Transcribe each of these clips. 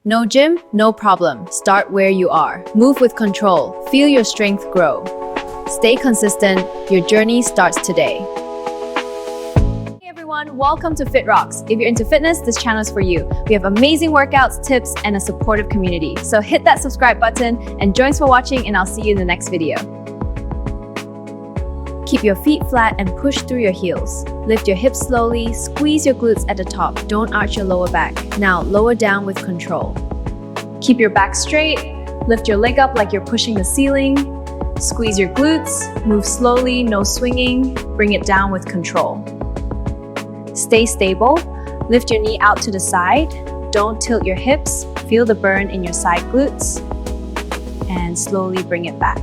No gym? No problem. Start where you are. Move with control. Feel your strength grow. Stay consistent. Your journey starts today. Hey everyone, welcome to Fit Rocks. If you're into fitness, this channel is for you. We have amazing workouts, tips, and a supportive community. So hit that subscribe button and join for watching, and I'll see you in the next video. Keep your feet flat and push through your heels. Lift your hips slowly, squeeze your glutes at the top. Don't arch your lower back. Now lower down with control. Keep your back straight. Lift your leg up like you're pushing the ceiling. Squeeze your glutes. Move slowly, no swinging. Bring it down with control. Stay stable. Lift your knee out to the side. Don't tilt your hips. Feel the burn in your side glutes. And slowly bring it back.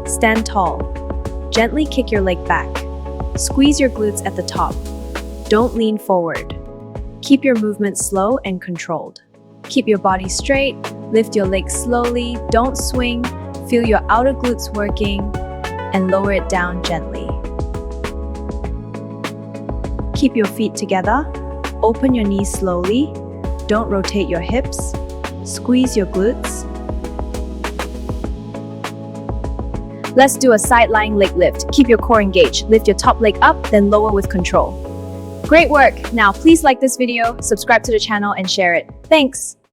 Stand tall. Gently kick your leg back. Squeeze your glutes at the top. Don't lean forward. Keep your movement slow and controlled. Keep your body straight. Lift your legs slowly. Don't swing. Feel your outer glutes working and lower it down gently. Keep your feet together. Open your knees slowly. Don't rotate your hips. Squeeze your glutes. Let's do a side lying leg lift. Keep your core engaged. Lift your top leg up, then lower with control. Great work! Now please like this video, subscribe to the channel, and share it. Thanks!